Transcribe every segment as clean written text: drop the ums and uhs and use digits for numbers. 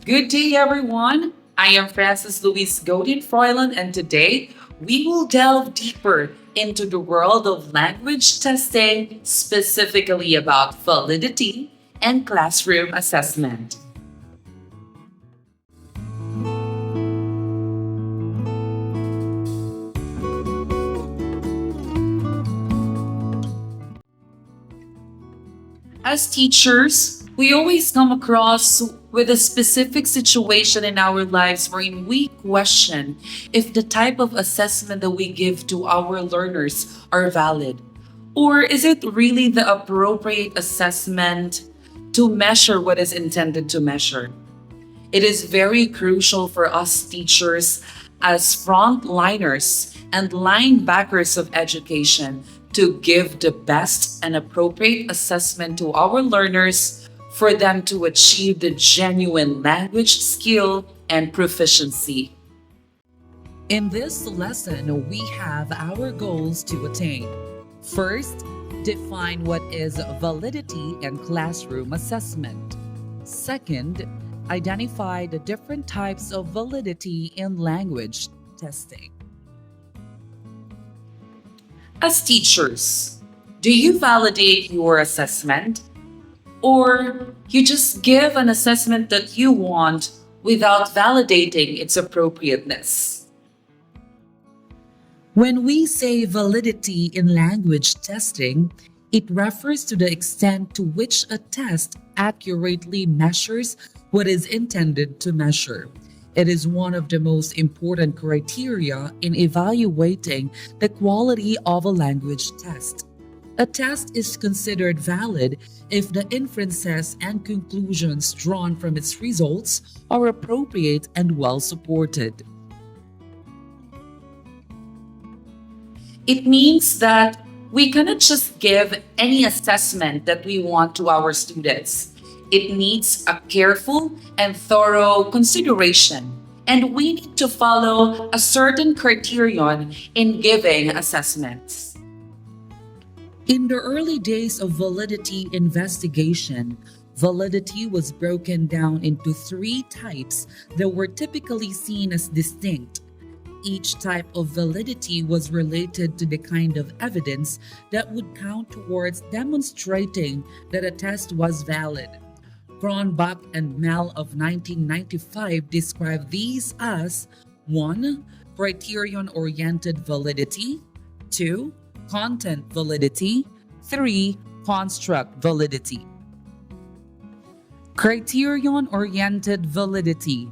Good day, everyone. I am Francis Louise Godin Froilan, and today we will delve deeper into the world of language testing, specifically about validity and classroom assessment. As teachers, we always come across with a specific situation in our lives wherein we question if the type of assessment that we give to our learners are valid. Or is it really the appropriate assessment to measure what is intended to measure? It is very crucial for us teachers as frontliners and linebackers of education to give the best and appropriate assessment to our learners for them to achieve the genuine language skill and proficiency. In this lesson, we have our goals to attain. First, define what is validity and classroom assessment. Second, identify the different types of validity in language testing. As teachers, do you validate your assessment? Or you just give an assessment that you want without validating its appropriateness? When we say validity in language testing, it refers to the extent to which a test accurately measures what is intended to measure. It is one of the most important criteria in evaluating the quality of a language test. A test is considered valid if the inferences and conclusions drawn from its results are appropriate and well supported. It means that we cannot just give any assessment that we want to our students. It needs a careful and thorough consideration, and we need to follow a certain criterion in giving assessments. In the early days of validity investigation, validity was broken down into three types that were typically seen as distinct. Each type of validity was related to the kind of evidence that would count towards demonstrating that a test was valid. Cronbach and Mell of 1995 describe these as 1. Criterion-oriented validity, 2. Content validity, 3. Construct validity. Criterion-oriented validity.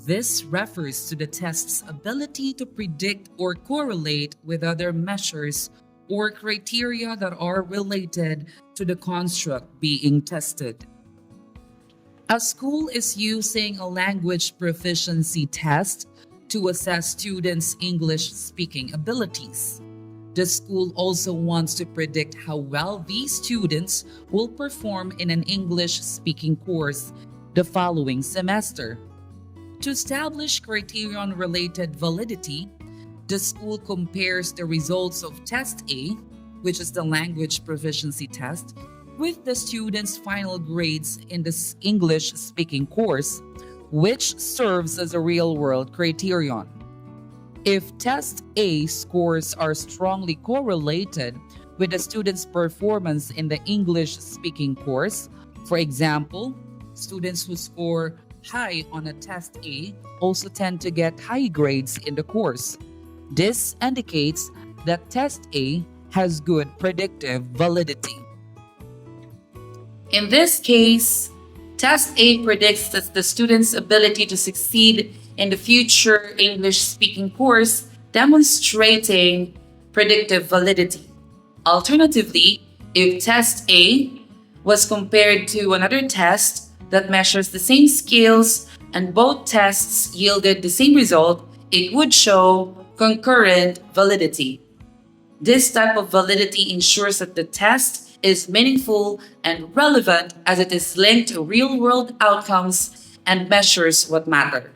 This refers to the test's ability to predict or correlate with other measures or criteria that are related to the construct being tested. A school is using a language proficiency test to assess students' English speaking abilities. The school also wants to predict how well these students will perform in an English speaking course the following semester. To establish criterion-related validity, the school compares the results of Test A, which is the language proficiency test, with the students' final grades in the English speaking course, which serves as a real-world criterion. If Test A scores are strongly correlated with the student's performance in the English speaking course, for example, students who score high on a Test A also tend to get high grades in the course. This indicates that Test A has good predictive validity. In this case, Test A predicts that the student's ability to succeed in the future English speaking course, demonstrating predictive validity. Alternatively, if Test A was compared to another test that measures the same skills and both tests yielded the same result, it would show concurrent validity. This type of validity ensures that the test is meaningful and relevant as it is linked to real-world outcomes and measures what matter.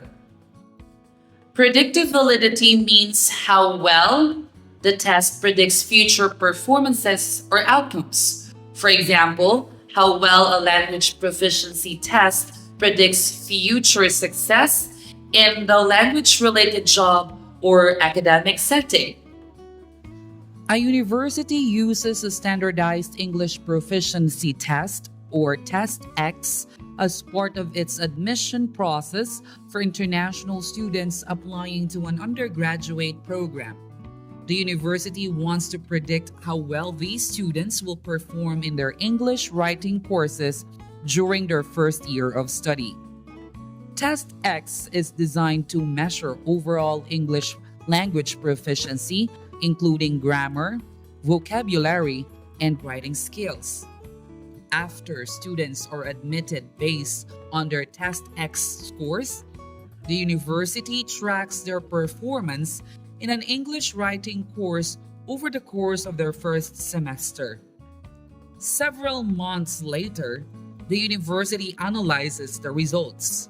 Predictive validity means how well the test predicts future performances or outcomes. For example, how well a language proficiency test predicts future success in the language related job or academic setting. A university uses a standardized English proficiency test or Test X as part of its admission process for international students applying to an undergraduate program. The university wants to predict how well these students will perform in their English writing courses during their first year of study. Test X is designed to measure overall English language proficiency, including grammar, vocabulary, and writing skills. After students are admitted based on their Test X scores, the university tracks their performance in an English writing course over the course of their first semester. Several months later, the university analyzes the results.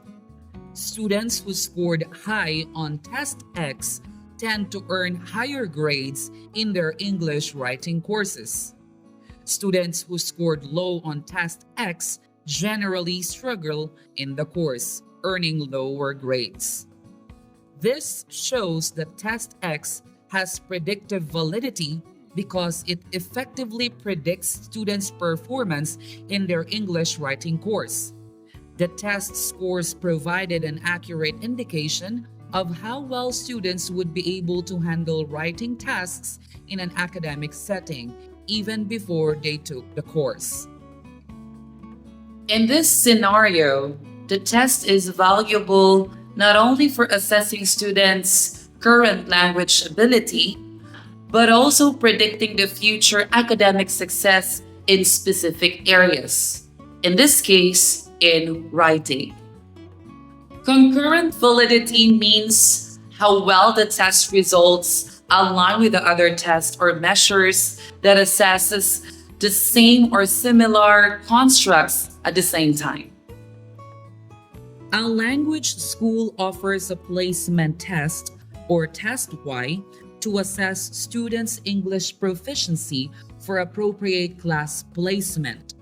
Students who scored high on Test X tend to earn higher grades in their English writing courses. Students who scored low on Test X generally struggle in the course, earning lower grades. This shows that Test X has predictive validity because it effectively predicts students' performance in their English writing course. The test scores provided an accurate indication of how well students would be able to handle writing tasks in an academic setting even before they took the course. In this scenario, the test is valuable not only for assessing students' current language ability, but also predicting the future academic success in specific areas. In this case, in writing. Concurrent validity means how well the test results align with the other tests or measures that assesses the same or similar constructs at the same time. A language school offers a placement test or Test Y to assess students' English proficiency for appropriate class placement.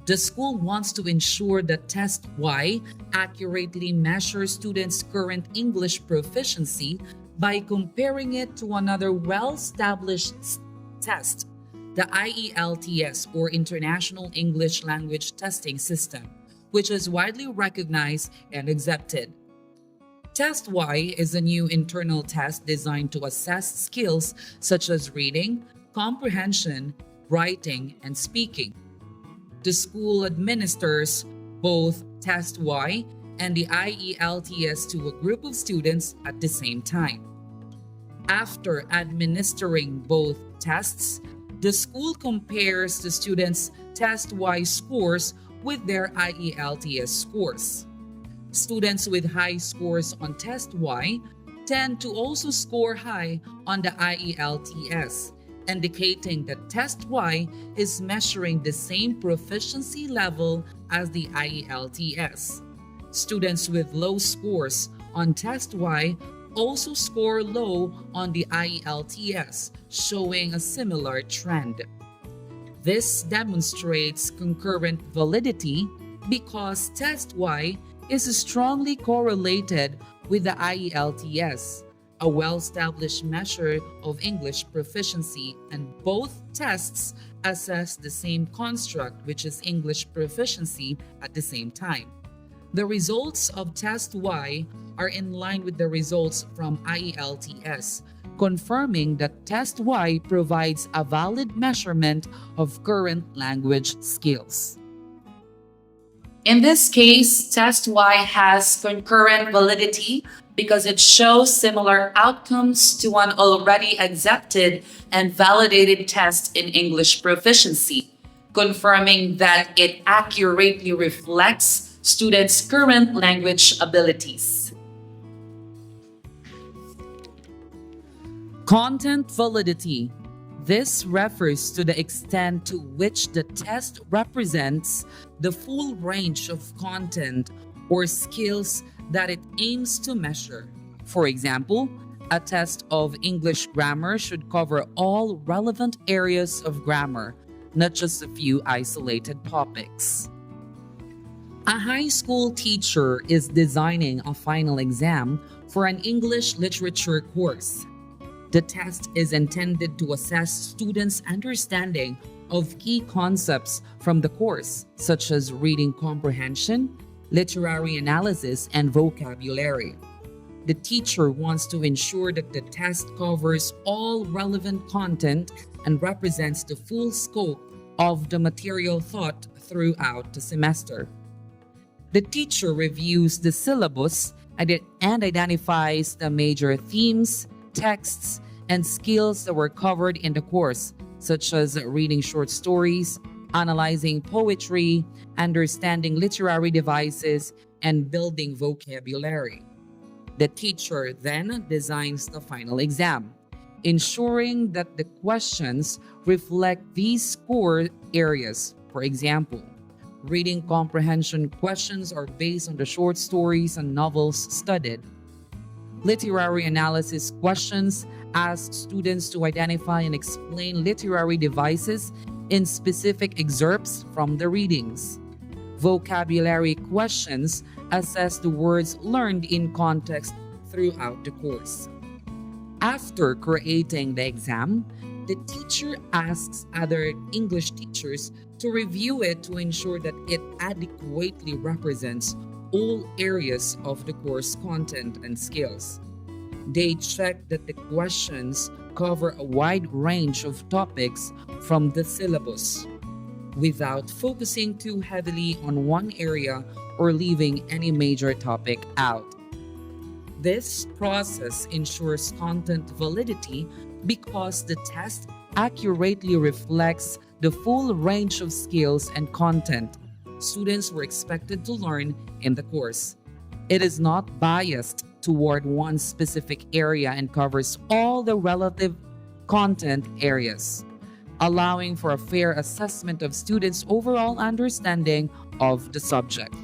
The school wants to ensure that Test Y accurately measures students' current English proficiency by comparing it to another well-established test, the IELTS or International English Language Testing System, which is widely recognized and accepted. Test Y is a new internal test designed to assess skills such as reading, comprehension, writing, and speaking. The school administers both Test Y and the IELTS to a group of students at the same time. After administering both tests, the school compares the students' Test Y scores with their IELTS scores. Students with high scores on Test Y tend to also score high on the IELTS, indicating that Test Y is measuring the same proficiency level as the IELTS. Students with low scores on Test Y also score low on the IELTS, showing a similar trend. This demonstrates concurrent validity because Test Y is strongly correlated with the IELTS, a well-established measure of English proficiency, and both tests assess the same construct, which is English proficiency, at the same time. The results of Test Y are in line with the results from IELTS, confirming that Test Y provides a valid measurement of current language skills. In this case, Test Y has concurrent validity because it shows similar outcomes to an already accepted and validated test in English proficiency, confirming that it accurately reflects students' current language abilities. Content validity. This refers to the extent to which the test represents the full range of content or skills that it aims to measure. For example, a test of English grammar should cover all relevant areas of grammar, not just a few isolated topics. A high school teacher is designing a final exam for an English literature course. The test is intended to assess students' understanding of key concepts from the course, such as reading comprehension, literary analysis, and vocabulary. The teacher wants to ensure that the test covers all relevant content and represents the full scope of the material taught throughout the semester. The teacher reviews the syllabus and identifies the major themes, texts, and skills that were covered in the course, such as reading short stories, analyzing poetry, understanding literary devices, and building vocabulary. The teacher then designs the final exam, ensuring that the questions reflect these core areas. For example, reading comprehension questions are based on the short stories and novels studied. Literary analysis questions ask students to identify and explain literary devices in specific excerpts from the readings. Vocabulary questions assess the words learned in context throughout the course. After creating the exam, the teacher asks other English teachers to review it to ensure that it adequately represents all areas of the course content and skills. They check that the questions cover a wide range of topics from the syllabus, without focusing too heavily on one area or leaving any major topic out. This process ensures content validity because the test accurately reflects the full range of skills and content students were expected to learn in the course. It is not biased toward one specific area and covers all the relative content areas, allowing for a fair assessment of students' overall understanding of the subject.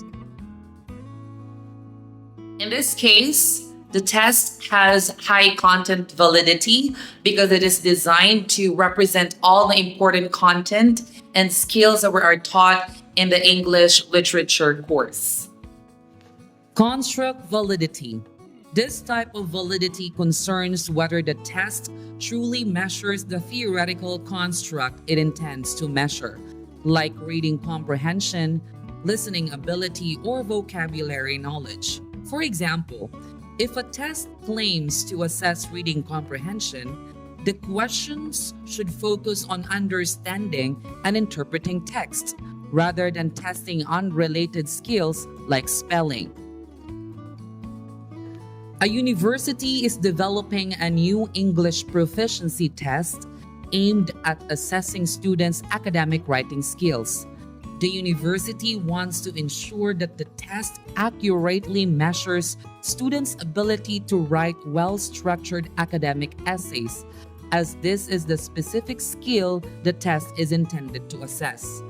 In this case, the test has high content validity because it is designed to represent all the important content and skills that are taught in the English literature course. Construct validity. This type of validity concerns whether the test truly measures the theoretical construct it intends to measure, like reading comprehension, listening ability, or vocabulary knowledge. For example, if a test claims to assess reading comprehension, the questions should focus on understanding and interpreting text rather than testing unrelated skills like spelling. A university is developing a new English proficiency test aimed at assessing students' academic writing skills. The university wants to ensure that the test accurately measures students' ability to write well-structured academic essays, as this is the specific skill the test is intended to assess.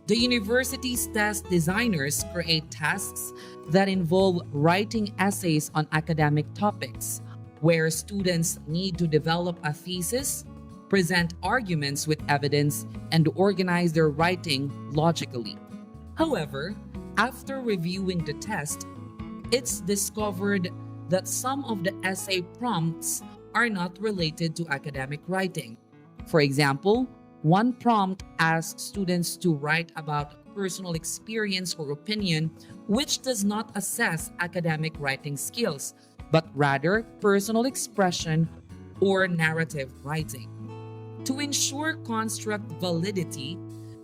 The university's test designers create tasks that involve writing essays on academic topics, where students need to develop a thesis, present arguments with evidence, and organize their writing logically. However, after reviewing the test, it's discovered that some of the essay prompts are not related to academic writing. For example, one prompt asks students to write about personal experience or opinion, which does not assess academic writing skills, but rather personal expression or narrative writing. To ensure construct validity,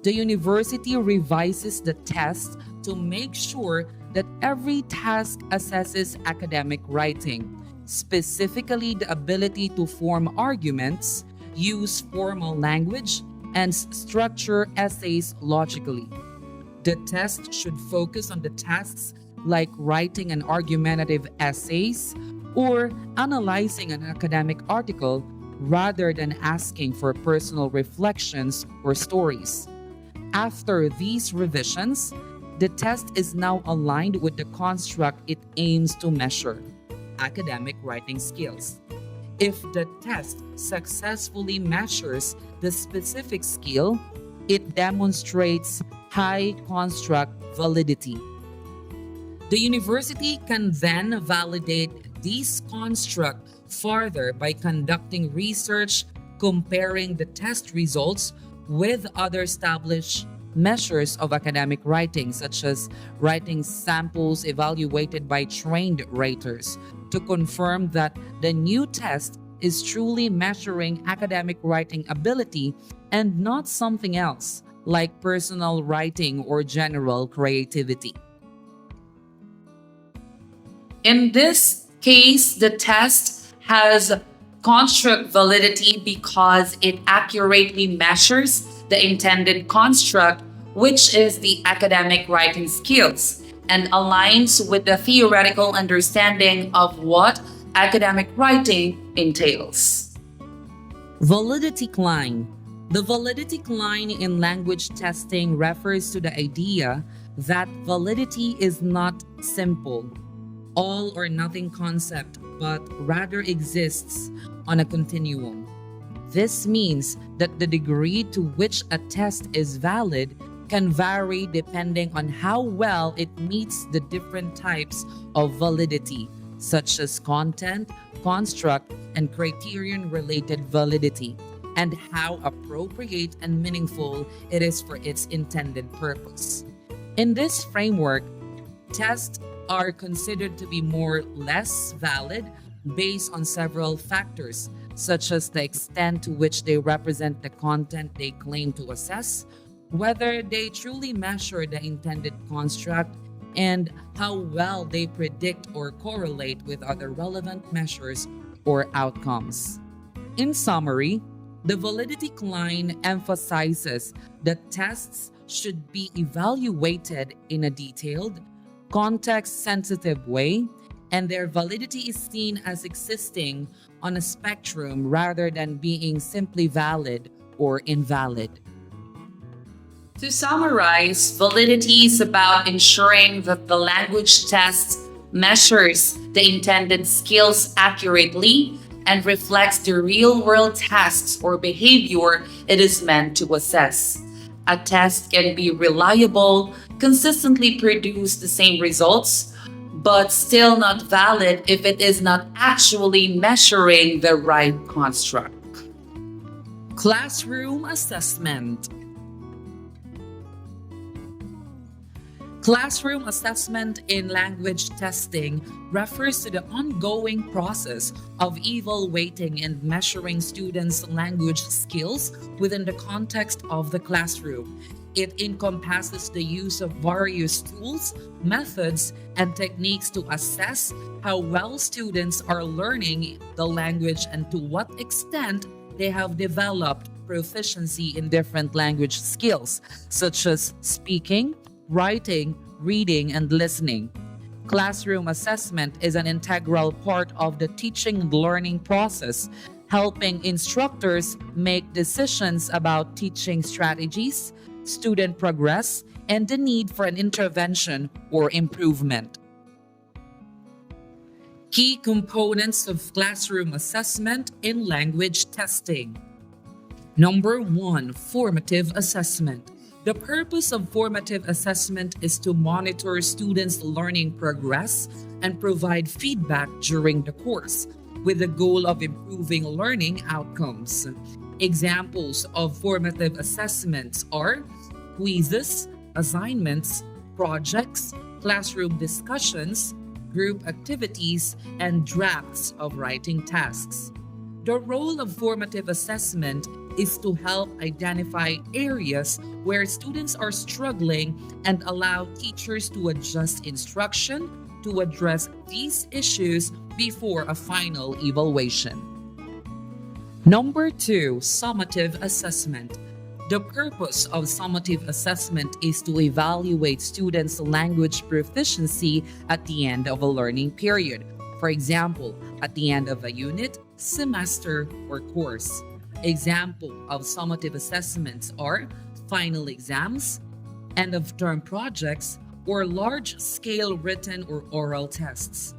the university revises the test to make sure that every task assesses academic writing, specifically the ability to form arguments, use formal language, and structure essays logically. The test should focus on the tasks like writing an argumentative essays or analyzing an academic article rather than asking for personal reflections or stories. After these revisions, the test is now aligned with the construct it aims to measure: academic writing skills. If the test successfully measures the specific skill, it demonstrates high construct validity. The university can then validate these constructs further by conducting research, comparing the test results with other established measures of academic writing, such as writing samples evaluated by trained raters, to confirm that the new test is truly measuring academic writing ability and not something else, like personal writing or general creativity. In this case, the test has construct validity because it accurately measures the intended construct, which is the academic writing skills, and aligns with the theoretical understanding of what academic writing entails. Validity climb. The validity climb in language testing refers to the idea that validity is not simple, all or nothing concept, but rather exists on a continuum. This means that the degree to which a test is valid can vary depending on how well it meets the different types of validity, such as content, construct, and criterion related validity, and how appropriate and meaningful it is for its intended purpose. In this framework, tests are considered to be more or less valid based on several factors, such as the extent to which they represent the content they claim to assess, whether they truly measure the intended construct, and how well they predict or correlate with other relevant measures or outcomes. In summary, the validity line emphasizes that tests should be evaluated in a detailed, context-sensitive way, and their validity is seen as existing on a spectrum rather than being simply valid or invalid. To summarize, validity is about ensuring that the language test measures the intended skills accurately and reflects the real-world tasks or behavior it is meant to assess. A test can be reliable, consistently produce the same results, but still not valid if it is not actually measuring the right construct. Classroom assessment. Classroom assessment in language testing refers to the ongoing process of evaluating and measuring students' language skills within the context of the classroom. It encompasses the use of various tools, methods, and techniques to assess how well students are learning the language and to what extent they have developed proficiency in different language skills, such as speaking, writing, reading, and listening. Classroom assessment is an integral part of the teaching and learning process, helping instructors make decisions about teaching strategies, student progress, and the need for an intervention or improvement. Key components of classroom assessment in language testing. Number 1, formative assessment. The purpose of formative assessment is to monitor students' learning progress and provide feedback during the course, with the goal of improving learning outcomes. Examples of formative assessments are quizzes, assignments, projects, classroom discussions, group activities, and drafts of writing tasks. The role of formative assessment is to help identify areas where students are struggling and allow teachers to adjust instruction to address these issues before a final evaluation. Number 2, summative assessment. The purpose of summative assessment is to evaluate students' language proficiency at the end of a learning period. For example, at the end of a unit, semester, or course. Example of summative assessments are final exams, end-of-term projects, or large-scale written or oral tests.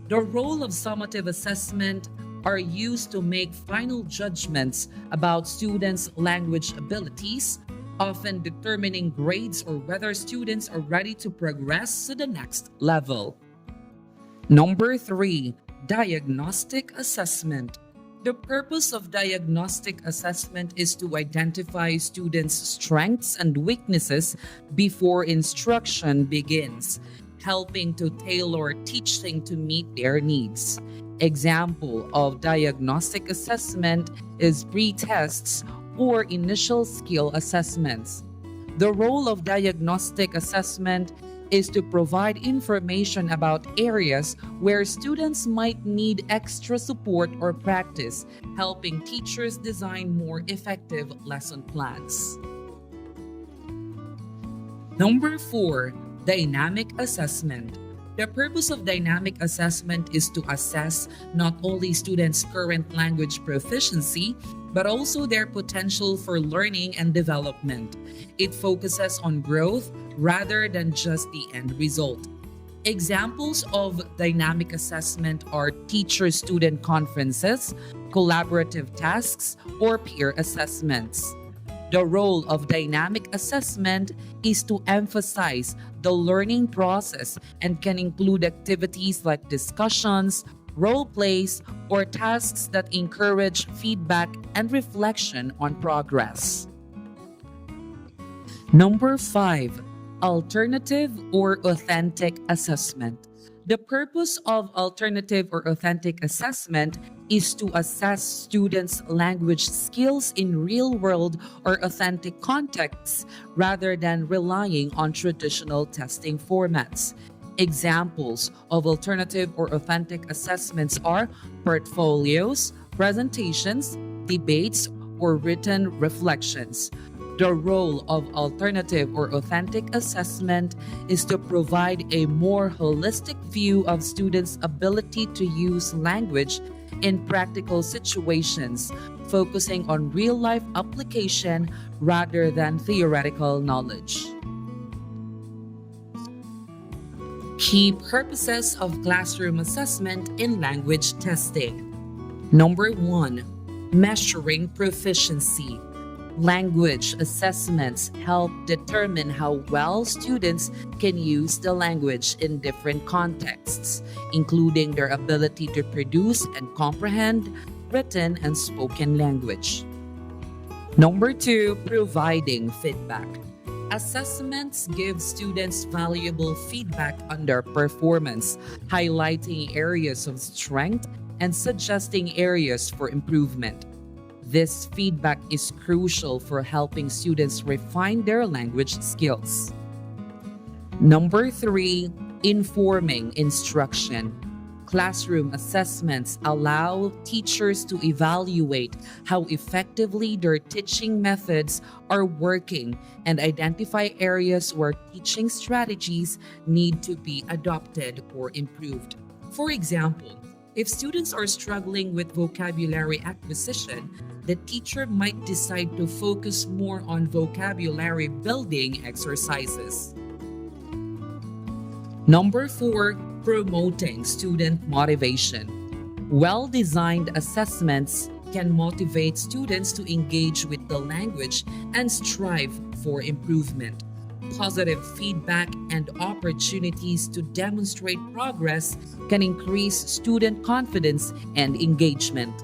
The role of summative assessment are used to make final judgments about students' language abilities, often determining grades or whether students are ready to progress to the next level. Number 3, diagnostic assessment. The purpose of diagnostic assessment is to identify students' strengths and weaknesses before instruction begins, helping to tailor teaching to meet their needs. Example of diagnostic assessment is pre-tests or initial skill assessments. The role of diagnostic assessment is to provide information about areas where students might need extra support or practice, helping teachers design more effective lesson plans. Number 4, dynamic assessment. The purpose of dynamic assessment is to assess not only students' current language proficiency, but also their potential for learning and development. It focuses on growth rather than just the end result. Examples of dynamic assessment are teacher-student conferences, collaborative tasks, or peer assessments. The role of dynamic assessment is to emphasize the learning process and can include activities like discussions, role plays, or tasks that encourage feedback and reflection on progress. Number 5, alternative or authentic assessment. The purpose of alternative or authentic assessment is to assess students' language skills in real-world or authentic contexts rather than relying on traditional testing formats. Examples of alternative or authentic assessments are portfolios, presentations, debates, or written reflections. The role of alternative or authentic assessment is to provide a more holistic view of students' ability to use language in practical situations, focusing on real-life application rather than theoretical knowledge. Key purposes of classroom assessment in language testing. Number 1, measuring proficiency. Language assessments help determine how well students can use the language in different contexts, including their ability to produce and comprehend written and spoken language. Number 2, providing feedback. Assessments give students valuable feedback on their performance, highlighting areas of strength and suggesting areas for improvement. This feedback is crucial for helping students refine their language skills. Number 3, informing instruction. Classroom assessments allow teachers to evaluate how effectively their teaching methods are working and identify areas where teaching strategies need to be adopted or improved. For example, if students are struggling with vocabulary acquisition, the teacher might decide to focus more on vocabulary building exercises. Number 4, promoting student motivation. Well-designed assessments can motivate students to engage with the language and strive for improvement. Positive feedback and opportunities to demonstrate progress can increase student confidence and engagement.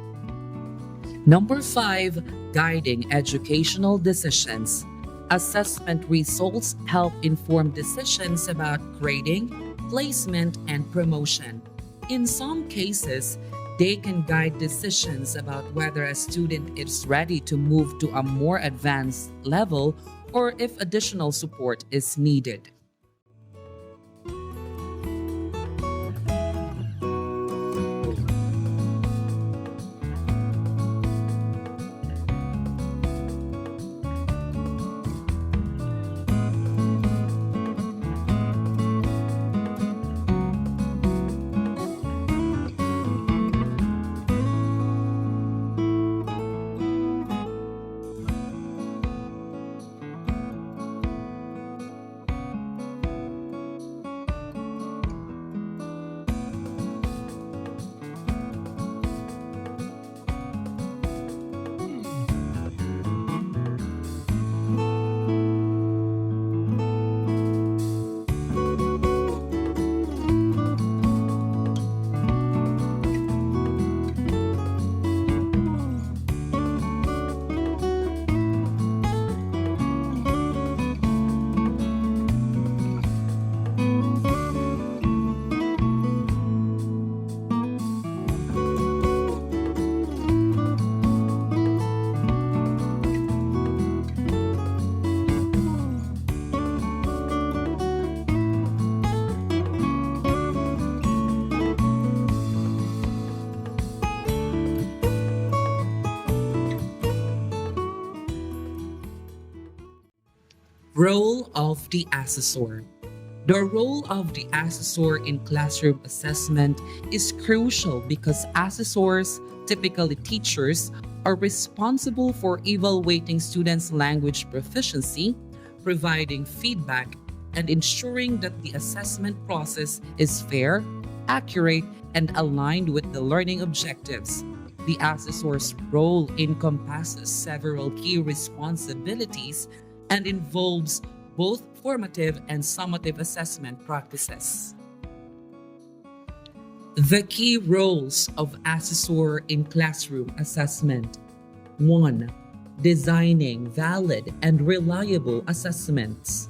Number 5, guiding educational decisions. Assessment results help inform decisions about grading, placement, and promotion. In some cases, they can guide decisions about whether a student is ready to move to a more advanced level or if additional support is needed. Role of the assessor. The role of the assessor in classroom assessment is crucial because assessors, typically teachers, are responsible for evaluating students' language proficiency, providing feedback, and ensuring that the assessment process is fair, accurate, and aligned with the learning objectives. The assessor's role encompasses several key responsibilities and involves both formative and summative assessment practices. The key roles of assessor in classroom assessment. 1. Designing valid and reliable assessments.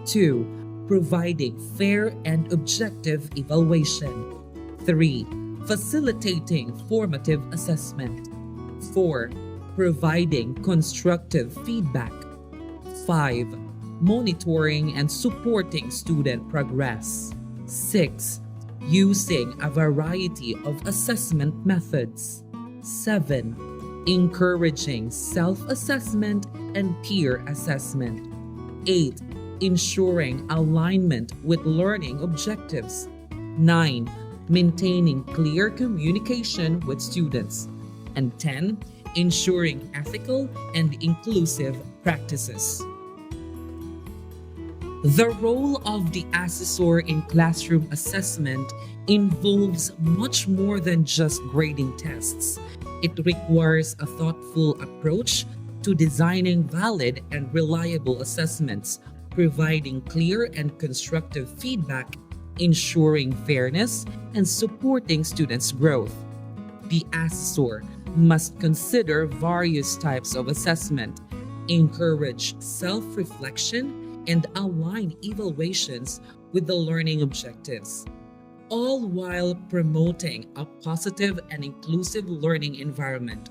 2. Providing fair and objective evaluation. 3. Facilitating formative assessment. 4. Providing constructive feedback. 5. Monitoring and supporting student progress. 6. Using a variety of assessment methods. 7. Encouraging self-assessment and peer assessment. 8. Ensuring alignment with learning objectives. 9. Maintaining clear communication with students. And 10. Ensuring ethical and inclusive practices. The role of the assessor in classroom assessment involves much more than just grading tests. It requires a thoughtful approach to designing valid and reliable assessments, providing clear and constructive feedback, ensuring fairness, and supporting students' growth. The assessor must consider various types of assessment, encourage self-reflection, and align evaluations with the learning objectives, all while promoting a positive and inclusive learning environment.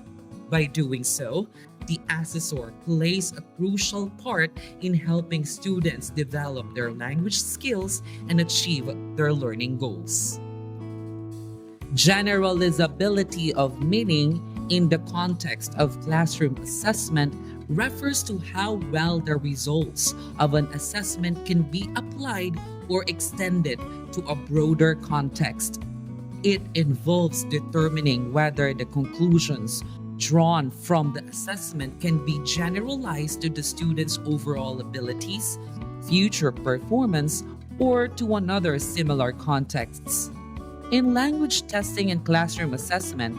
By doing so, the assessor plays a crucial part in helping students develop their language skills and achieve their learning goals. Generalizability of meaning in the context of classroom assessment refers to how well the results of an assessment can be applied or extended to a broader context. It involves determining whether the conclusions drawn from the assessment can be generalized to the student's overall abilities, future performance, or to another similar contexts. In language testing and classroom assessment,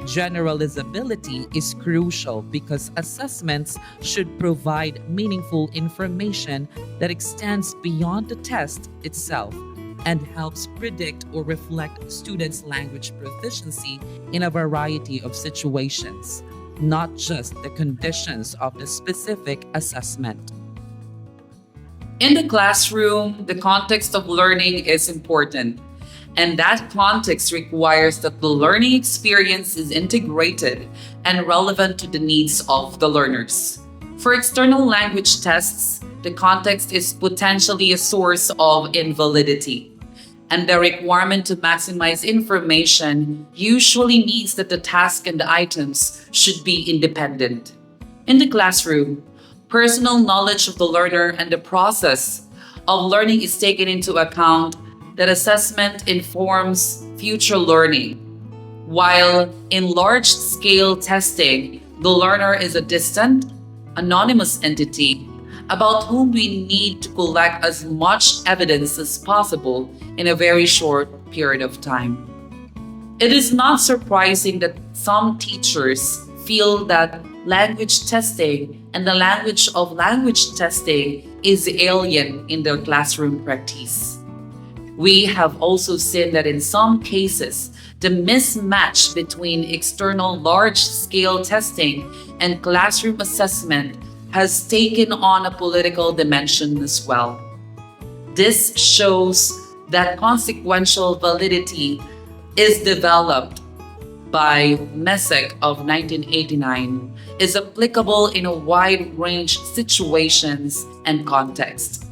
generalizability is crucial because assessments should provide meaningful information that extends beyond the test itself and helps predict or reflect students' language proficiency in a variety of situations, not just the conditions of the specific assessment. In the classroom, the context of learning is important. And that context requires that the learning experience is integrated and relevant to the needs of the learners. For external language tests, the context is potentially a source of invalidity. And the requirement to maximize information usually means that the task and the items should be independent. In the classroom, personal knowledge of the learner and the process of learning is taken into account. That assessment informs future learning. While in large-scale testing, the learner is a distant, anonymous entity about whom we need to collect as much evidence as possible in a very short period of time. It is not surprising that some teachers feel that language testing and the language of language testing is alien in their classroom practice. We have also seen that in some cases, the mismatch between external large-scale testing and classroom assessment has taken on a political dimension as well. This shows that consequential validity is developed by Messick of 1989 is applicable in a wide range of situations and contexts.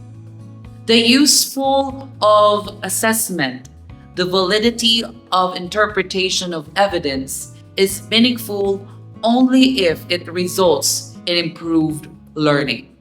The useful of assessment, the validity of interpretation of evidence is meaningful only if it results in improved learning.